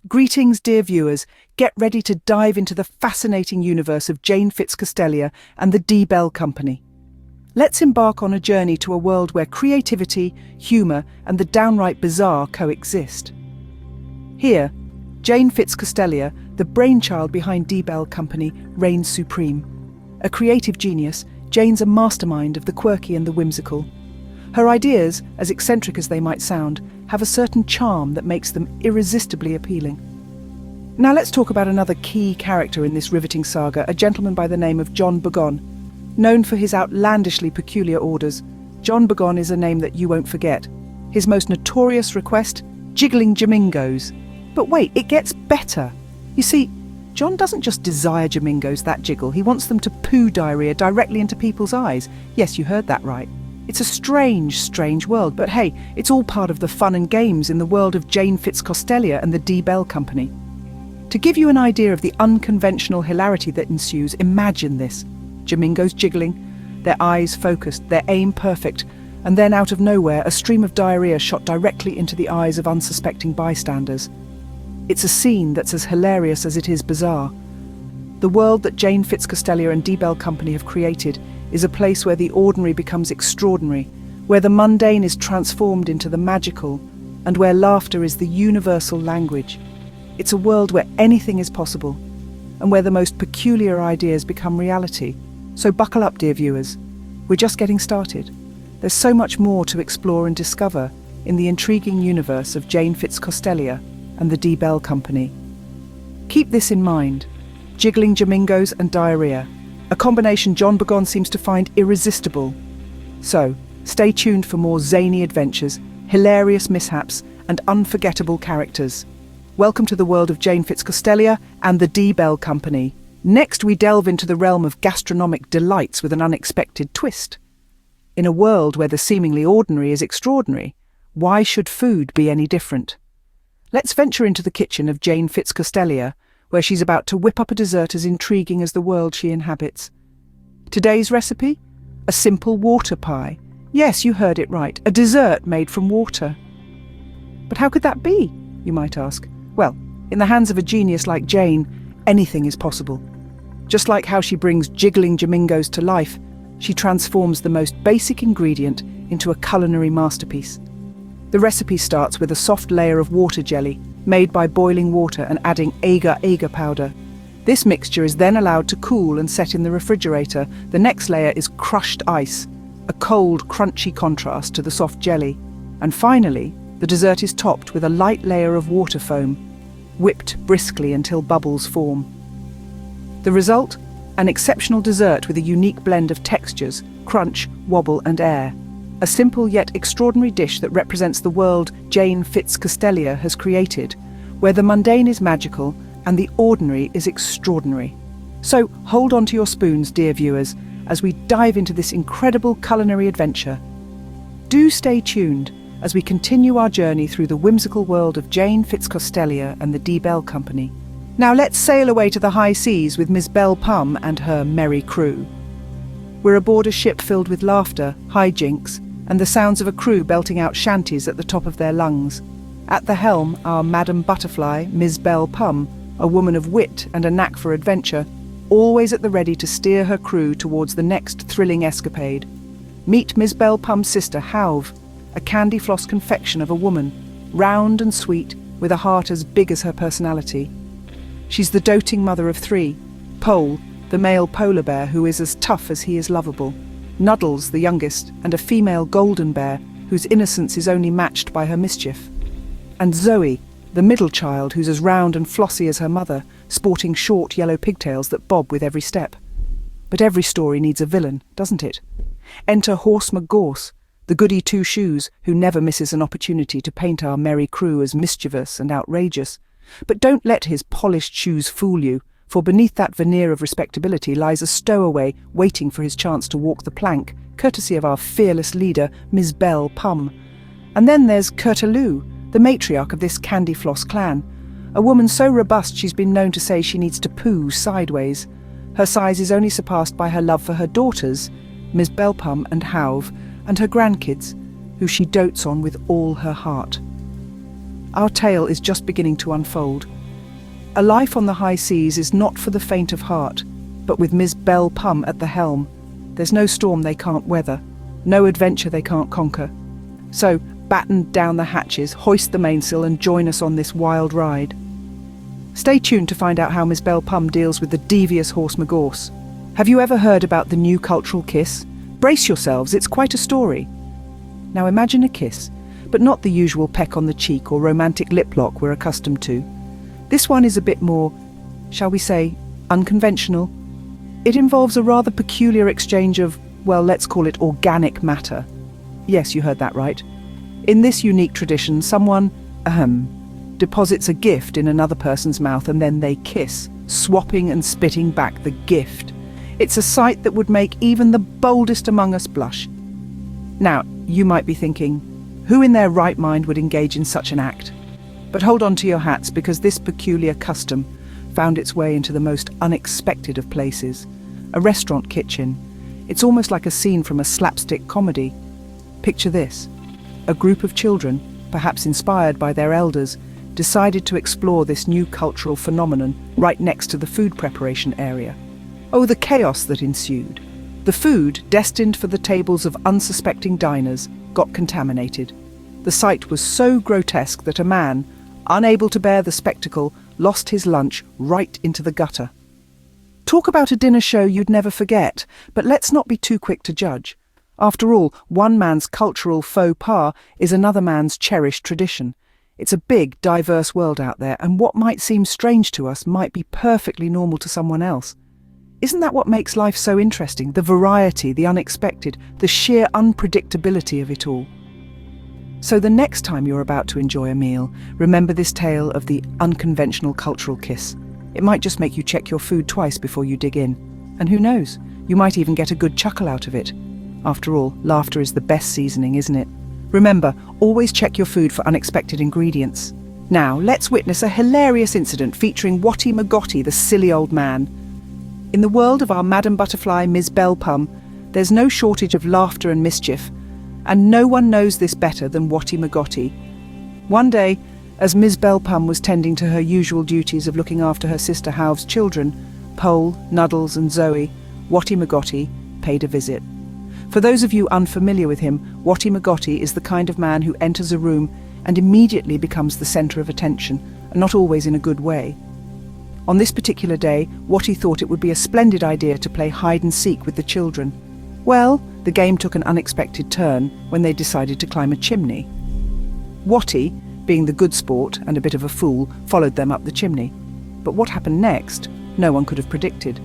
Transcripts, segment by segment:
Greetings, dear viewers. Get ready to dive into the fascinating universe of Jane Fitzcostellia and the D. Bell Company. Let's embark on a journey to a world where creativity, humour, and the downright bizarre coexist. Here, Jane Fitzcostellia, the brainchild behind D. Bell Company, reigns supreme. A creative genius, Jane's a mastermind of the quirky and the whimsical. Her ideas, as eccentric as they might sound, have a certain charm that makes them irresistibly appealing. Now let's talk about another key character in this riveting saga, a gentleman by the name of John Burgon. Known for his outlandishly peculiar orders, John Burgon is a name that you won't forget. His most notorious request? Jiggling Jamingos. But wait, it gets better. You see, John doesn't just desire Jamingos that jiggle, he wants them to poo diarrhea directly into people's eyes. Yes, you heard that right. It's a strange, strange world, but hey, it's all part of the fun and games in the world of Jane Fitzcostellia and the D. Bell Company. To give you an idea of the unconventional hilarity that ensues, imagine this. Jamingos jiggling, their eyes focused, their aim perfect, and then out of nowhere, a stream of diarrhea shot directly into the eyes of unsuspecting bystanders. It's a scene that's as hilarious as it is bizarre. The world that Jane Fitzcostellia and D. Bell Company have created is a place where the ordinary becomes extraordinary, where the mundane is transformed into the magical, and where laughter is the universal language. It's a world where anything is possible, and where the most peculiar ideas become reality. So buckle up, dear viewers. We're just getting started. There's so much more to explore and discover in the intriguing universe of Jane Fitzcostellia and the D. Bell Company. Keep this in mind: jiggling Jamingos and diarrhea, a combination John Burgon seems to find irresistible. So, stay tuned for more zany adventures, hilarious mishaps, and unforgettable characters. Welcome to the world of Jane Fitzcostellia and the D. Bell Company. Next, we delve into the realm of gastronomic delights with an unexpected twist. In a world where the seemingly ordinary is extraordinary, why should food be any different? Let's venture into the kitchen of Jane Fitzcostellia, where she's about to whip up a dessert as intriguing as the world she inhabits. Today's recipe? A simple water pie. Yes, you heard it right, a dessert made from water. But how could that be, you might ask? Well, in the hands of a genius like Jane, anything is possible. Just like how she brings jiggling Jamingos to life, she transforms the most basic ingredient into a culinary masterpiece. The recipe starts with a soft layer of water jelly, made by boiling water and adding agar-agar powder. This mixture is then allowed to cool and set in the refrigerator. The next layer is crushed ice, a cold, crunchy contrast to the soft jelly. And finally, the dessert is topped with a light layer of water foam, whipped briskly until bubbles form. The result? An exceptional dessert with a unique blend of textures, crunch, wobble and air. A simple yet extraordinary dish that represents the world Jane Fitzcostellia has created, where the mundane is magical and the ordinary is extraordinary. So hold on to your spoons, dear viewers, as we dive into this incredible culinary adventure. Do stay tuned as we continue our journey through the whimsical world of Jane Fitzcostellia and the D. Bell Company. Now let's sail away to the high seas with Miss Bell Pum and her merry crew. We're aboard a ship filled with laughter, hijinks, and the sounds of a crew belting out shanties at the top of their lungs. At the helm, our Madam Butterfly, Miss Bell Pum, a woman of wit and a knack for adventure, always at the ready to steer her crew towards the next thrilling escapade. Meet Miss Bell Pum's sister, Havoc, a candy floss confection of a woman, round and sweet, with a heart as big as her personality. She's the doting mother of three: Pole, the male polar bear who is as tough as he is lovable; Nuddles, the youngest, and a female golden bear whose innocence is only matched by her mischief; and Zoe, the middle child who's as round and flossy as her mother, sporting short yellow pigtails that bob with every step. But every story needs a villain, doesn't it? Enter Horse McGorse, the goody two-shoes who never misses an opportunity to paint our merry crew as mischievous and outrageous. But don't let his polished shoes fool you, for beneath that veneer of respectability lies a stowaway waiting for his chance to walk the plank, courtesy of our fearless leader, Miss Bell Pum. And then there's Curtaloo, the matriarch of this candy floss clan, a woman so robust she's been known to say she needs to poo sideways. Her size is only surpassed by her love for her daughters, Miss Bell Pum and Hauve, and her grandkids, who she dotes on with all her heart. Our tale is just beginning to unfold, a life on the high seas is not for the faint of heart, but with Ms. Belle Pum at the helm, there's no storm they can't weather, no adventure they can't conquer. So, batten down the hatches, hoist the mainsail and join us on this wild ride. Stay tuned to find out how Miss Belle Pum deals with the devious horse McGorse. Have you ever heard about the new cultural kiss? Brace yourselves, it's quite a story. Now imagine a kiss, but not the usual peck on the cheek or romantic lip lock we're accustomed to. This one is a bit more, shall we say, unconventional. It involves a rather peculiar exchange of, well, let's call it organic matter. Yes, you heard that right. In this unique tradition, someone, deposits a gift in another person's mouth and then they kiss, swapping and spitting back the gift. It's a sight that would make even the boldest among us blush. Now, you might be thinking, who in their right mind would engage in such an act? But hold on to your hats, because this peculiar custom found its way into the most unexpected of places, a restaurant kitchen. It's almost like a scene from a slapstick comedy. Picture this. A group of children, perhaps inspired by their elders, decided to explore this new cultural phenomenon right next to the food preparation area. Oh, the chaos that ensued. The food, destined for the tables of unsuspecting diners, got contaminated. The sight was so grotesque that a man, unable to bear the spectacle, lost his lunch right into the gutter. Talk about a dinner show you'd never forget, but let's not be too quick to judge. After all, one man's cultural faux pas is another man's cherished tradition. It's a big, diverse world out there, and what might seem strange to us might be perfectly normal to someone else. Isn't that what makes life so interesting? The variety, the unexpected, the sheer unpredictability of it all. So the next time you're about to enjoy a meal, remember this tale of the unconventional cultural kiss. It might just make you check your food twice before you dig in. And who knows, you might even get a good chuckle out of it. After all, laughter is the best seasoning, isn't it? Remember, always check your food for unexpected ingredients. Now, let's witness a hilarious incident featuring Wotty MgGotty, the silly old man. In the world of our Madam Butterfly, Ms. Belle Pum, there's no shortage of laughter and mischief, and no one knows this better than Wotty MgGotty. One day, as Ms. Belle Pum was tending to her usual duties of looking after her sister Halve's children, Pole, Nuddles and Zoe, Wotty MgGotty paid a visit. For those of you unfamiliar with him, Wotty MgGotty is the kind of man who enters a room and immediately becomes the centre of attention, and not always in a good way. On this particular day, Wotty thought it would be a splendid idea to play hide-and-seek with the children. Well, the game took an unexpected turn when they decided to climb a chimney. Wotty, being the good sport and a bit of a fool, followed them up the chimney. But what happened next, no one could have predicted.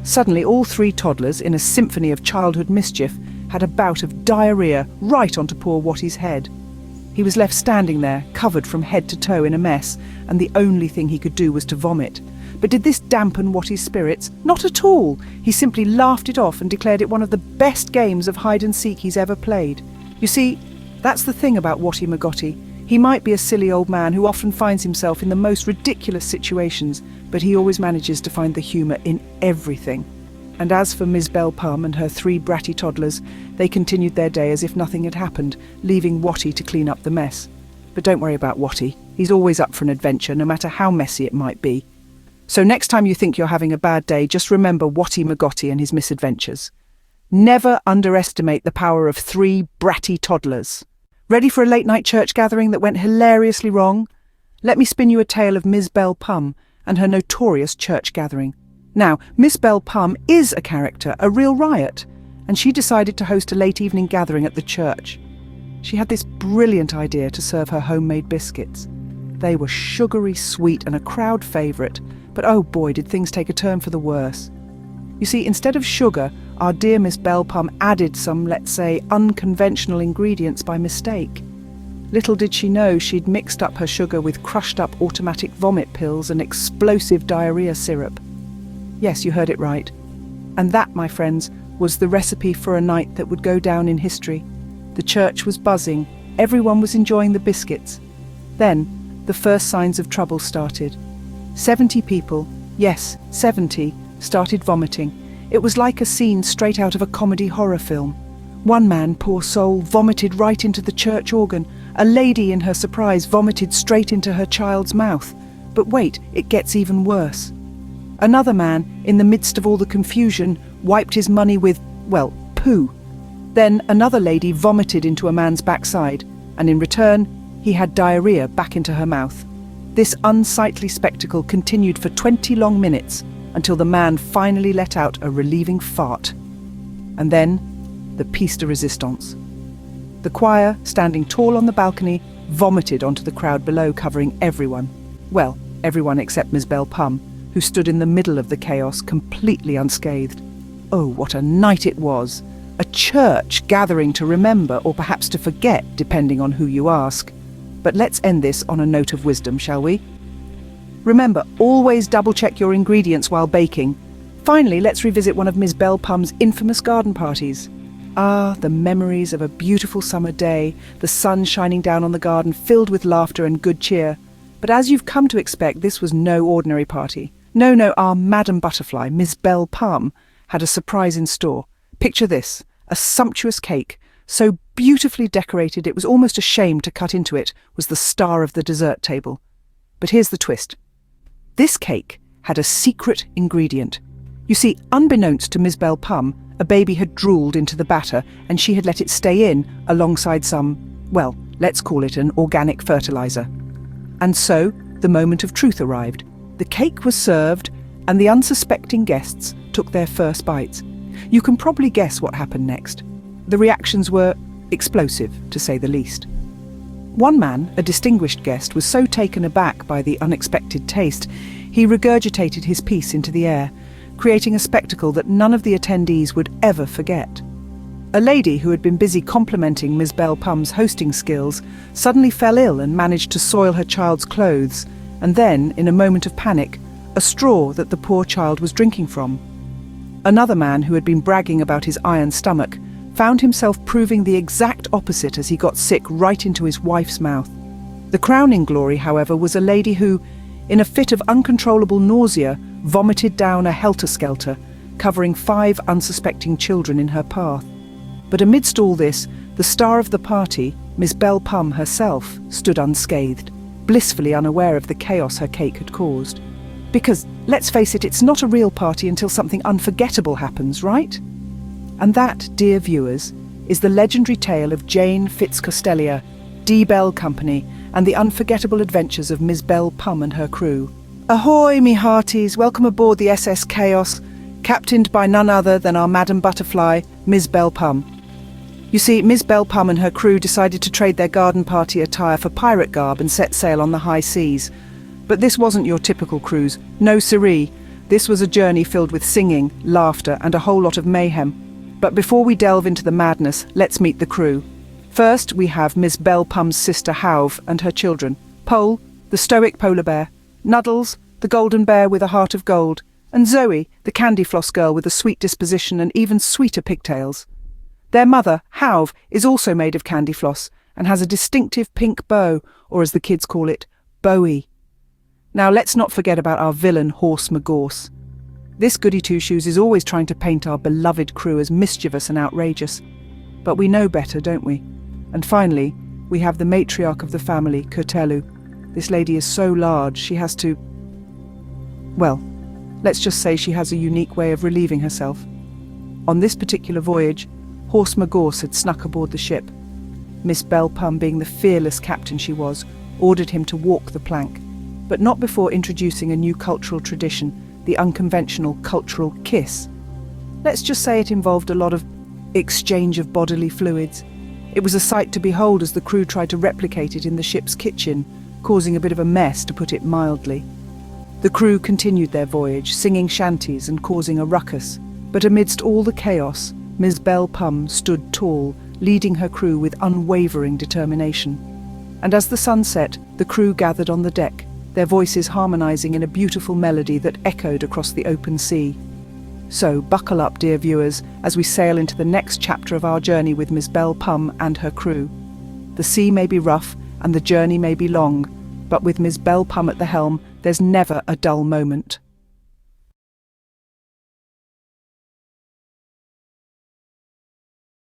Suddenly, all three toddlers, in a symphony of childhood mischief, had a bout of diarrhea right onto poor Wotty's head. He was left standing there, covered from head to toe in a mess, and the only thing he could do was to vomit. But did this dampen Wotty's spirits? Not at all. He simply laughed it off and declared it one of the best games of hide-and-seek he's ever played. You see, that's the thing about Wotty MgGotty. He might be a silly old man who often finds himself in the most ridiculous situations, but he always manages to find the humour in everything. And as for Ms. Belle Pum and her three bratty toddlers, they continued their day as if nothing had happened, leaving Wotty to clean up the mess. But don't worry about Wotty. He's always up for an adventure, no matter how messy it might be. So next time you think you're having a bad day, just remember Wotty MgGotty and his misadventures. Never underestimate the power of three bratty toddlers. Ready for a late-night church gathering that went hilariously wrong? Let me spin you a tale of Ms. Belle Pum and her notorious church gathering. Now, Miss Belle Pum is a character, a real riot, and she decided to host a late-evening gathering at the church. She had this brilliant idea to serve her homemade biscuits. They were sugary, sweet, and a crowd favourite, but oh boy, did things take a turn for the worse. You see, instead of sugar, our dear Miss Belle Pum added some, let's say, unconventional ingredients by mistake. Little did she know she'd mixed up her sugar with crushed-up automatic vomit pills and explosive diarrhea syrup. Yes, you heard it right. And that, my friends, was the recipe for a night that would go down in history. The church was buzzing, everyone was enjoying the biscuits. Then, the first signs of trouble started. 70 people, yes, 70, started vomiting. It was like a scene straight out of a comedy horror film. One man, poor soul, vomited right into the church organ. A lady, in her surprise, vomited straight into her child's mouth. But wait, it gets even worse. Another man, in the midst of all the confusion, wiped his money with, well, poo. Then another lady vomited into a man's backside, and in return, he had diarrhea back into her mouth. This unsightly spectacle continued for 20 long minutes until the man finally let out a relieving fart. And then, the piece de resistance. The choir, standing tall on the balcony, vomited onto the crowd below, covering everyone. Well, everyone except Miss Belle Pum, who stood in the middle of the chaos, completely unscathed. Oh, what a night it was! A church gathering to remember or perhaps to forget, depending on who you ask. But let's end this on a note of wisdom, shall we? Remember, always double-check your ingredients while baking. Finally, let's revisit one of Miss Belle Pum's infamous garden parties. Ah, the memories of a beautiful summer day, the sun shining down on the garden filled with laughter and good cheer. But as you've come to expect, this was no ordinary party. No, our Madam Butterfly, Miss Belle Pum, had a surprise in store. Picture this, a sumptuous cake, so beautifully decorated it was almost a shame to cut into it, was the star of the dessert table. But here's the twist. This cake had a secret ingredient. You see, unbeknownst to Miss Belle Pum, a baby had drooled into the batter and she had let it stay in alongside some, well, let's call it an organic fertilizer. And so, the moment of truth arrived. The cake was served and the unsuspecting guests took their first bites. You can probably guess what happened next. The reactions were explosive, to say the least. One man, a distinguished guest, was so taken aback by the unexpected taste, he regurgitated his piece into the air, creating a spectacle that none of the attendees would ever forget. A lady who had been busy complimenting Miss Belle Pum's hosting skills suddenly fell ill and managed to soil her child's clothes, and then, in a moment of panic, a straw that the poor child was drinking from. Another man who had been bragging about his iron stomach found himself proving the exact opposite as he got sick right into his wife's mouth. The crowning glory, however, was a lady who, in a fit of uncontrollable nausea, vomited down a helter-skelter, covering 5 unsuspecting children in her path. But amidst all this, the star of the party, Miss Belle Pum herself, stood unscathed, blissfully unaware of the chaos her cake had caused. Because, let's face it, it's not a real party until something unforgettable happens, right? And that, dear viewers, is the legendary tale of Jane Fitzcostellia, D-Bell Company, and the unforgettable adventures of Miss Belle Pum and her crew. Ahoy, me hearties, welcome aboard the SS Chaos, captained by none other than our Madam Butterfly, Miss Belle Pum. You see, Miss Belle Pum and her crew decided to trade their garden party attire for pirate garb and set sail on the high seas. But this wasn't your typical cruise, no siree. This was a journey filled with singing, laughter, and a whole lot of mayhem. But before we delve into the madness, let's meet the crew. First, we have Miss Belle Pum's sister Havoc and her children, Pole, the stoic polar bear, Nuddles, the golden bear with a heart of gold, and Zoe, the candy floss girl with a sweet disposition and even sweeter pigtails. Their mother, Hauve, is also made of candy floss and has a distinctive pink bow, or as the kids call it, Bowie. Now let's not forget about our villain, Horse McGorse. This goody two-shoes is always trying to paint our beloved crew as mischievous and outrageous. But we know better, don't we? And finally, we have the matriarch of the family, Curtelu. This lady is so large, she has to... well, let's just say she has a unique way of relieving herself. On this particular voyage, Horse McGorse had snuck aboard the ship. Miss Belle Pum, being the fearless captain she was, ordered him to walk the plank, but not before introducing a new cultural tradition, the unconventional cultural kiss. Let's just say it involved a lot of exchange of bodily fluids. It was a sight to behold as the crew tried to replicate it in the ship's kitchen, causing a bit of a mess, to put it mildly. The crew continued their voyage, singing shanties and causing a ruckus. But amidst all the chaos, Miss Belle Pum stood tall, leading her crew with unwavering determination. And as the sun set, the crew gathered on the deck, their voices harmonizing in a beautiful melody that echoed across the open sea. So buckle up, dear viewers, as we sail into the next chapter of our journey with Miss Belle Pum and her crew. The sea may be rough and the journey may be long, but with Miss Belle Pum at the helm, there's never a dull moment.